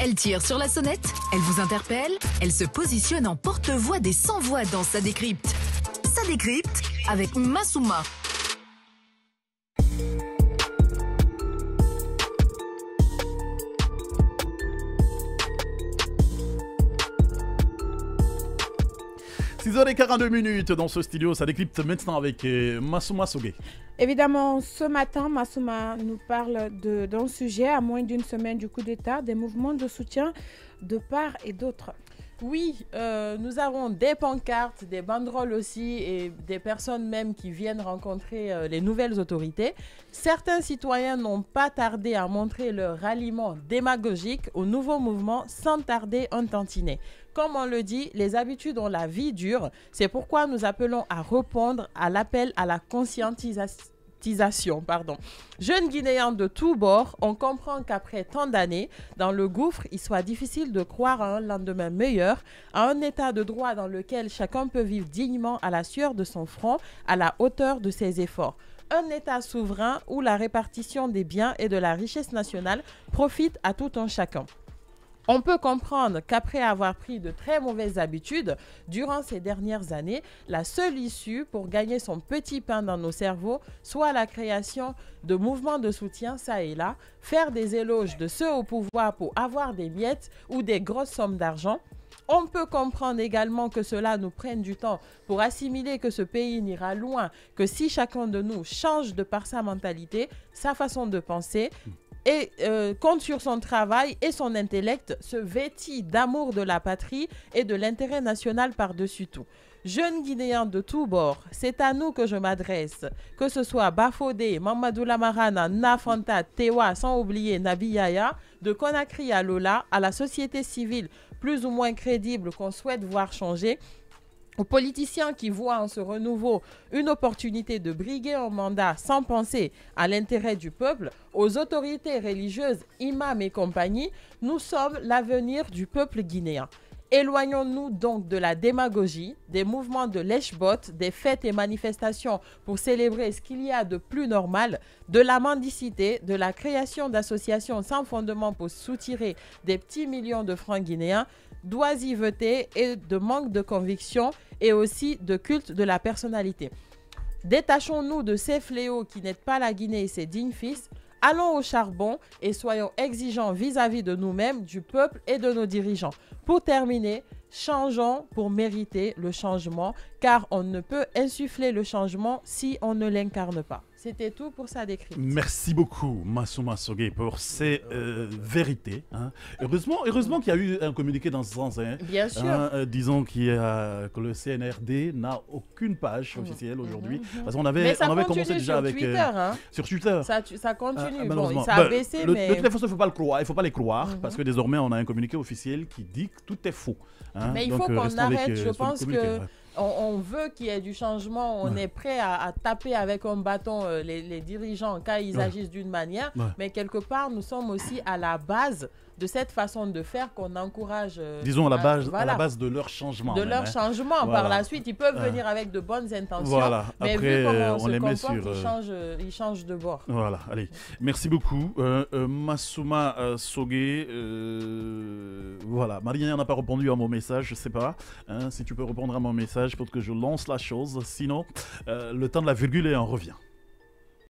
Elle tire sur la sonnette, elle vous interpelle, elle se positionne en porte-voix des sans-voix dans Ça décrypte. Ça décrypte avec Massouma. – 6h42 dans ce studio, ça décrypte maintenant avec Massouma Sogé. Évidemment, ce matin, Massouma nous parle d'un sujet à moins d'une semaine du coup d'État, des mouvements de soutien de part et d'autre. Oui, nous avons des pancartes, des banderoles aussi et des personnes même qui viennent rencontrer les nouvelles autorités. Certains citoyens n'ont pas tardé à montrer leur ralliement démagogique au nouveau mouvement sans tarder un tantinet. Comme on le dit, les habitudes ont la vie dure. C'est pourquoi nous appelons à répondre à l'appel à la conscientisation. Jeunes Guinéens de tous bords, on comprend qu'après tant d'années, dans le gouffre, il soit difficile de croire à un lendemain meilleur, à un état de droit dans lequel chacun peut vivre dignement à la sueur de son front, à la hauteur de ses efforts. Un état souverain où la répartition des biens et de la richesse nationale profite à tout un chacun. On peut comprendre qu'après avoir pris de très mauvaises habitudes durant ces dernières années, la seule issue pour gagner son petit pain dans nos cerveaux soit la création de mouvements de soutien ça et là, faire des éloges de ceux au pouvoir pour avoir des miettes ou des grosses sommes d'argent. On peut comprendre également que cela nous prenne du temps pour assimiler que ce pays n'ira loin que si chacun de nous change de par sa mentalité, sa façon de penser, et compte sur son travail et son intellect, se vêtit d'amour de la patrie et de l'intérêt national par-dessus tout. Jeunes Guinéens de tous bords, c'est à nous que je m'adresse, que ce soit Bafodé, Mamadou Lamarana, Nafanta, Tewa, sans oublier Nabi Yaya, de Conakry à Lola, à la société civile plus ou moins crédible qu'on souhaite voir changer, aux politiciens qui voient en ce renouveau une opportunité de briguer un mandat sans penser à l'intérêt du peuple, aux autorités religieuses, imams et compagnie, nous sommes l'avenir du peuple guinéen. Éloignons-nous donc de la démagogie, des mouvements de lèche-botte, des fêtes et manifestations pour célébrer ce qu'il y a de plus normal, de la mendicité, de la création d'associations sans fondement pour soutirer des petits millions de francs guinéens, d'oisiveté et de manque de conviction et aussi de culte de la personnalité. Détachons-nous de ces fléaux qui n'aident pas la Guinée et ses dignes fils. Allons au charbon et soyons exigeants vis-à-vis de nous-mêmes, du peuple et de nos dirigeants. Pour terminer, changeons pour mériter le changement, car on ne peut insuffler le changement si on ne l'incarne pas. C'était tout pour Ça décrypte. Merci beaucoup, Massouma Sogé, pour ces vérités. Hein. Heureusement qu'il y a eu un communiqué dans ce sens. Hein. Bien sûr. Disons que le CNRD n'a aucune page officielle aujourd'hui. Parce qu'on avait commencé déjà avec... Twitter, hein. Sur Twitter. Ça continue. Malheureusement. Ça a baissé, mais... De toute façon, il ne faut pas les croire, parce que désormais, on a un communiqué officiel qui dit que tout est faux. Hein. Mais il faut qu'on arrête. Je pense que... On veut qu'il y ait du changement, on est prêt à taper avec un bâton les dirigeants quand ils agissent d'une manière, mais quelque part, nous sommes aussi à la base de cette façon de faire qu'on encourage. Disons à la base de leur changement. De leur changement. Par la suite, ils peuvent venir avec de bonnes intentions, mais après, vu comment on les met sur... ils changent de bord. Voilà, allez. Merci beaucoup. Massouma Sogé, voilà. Marianne n'a pas répondu à mon message, je ne sais pas. Hein, si tu peux répondre à mon message pour que je lance la chose. Sinon, le temps de la virgule et on revient.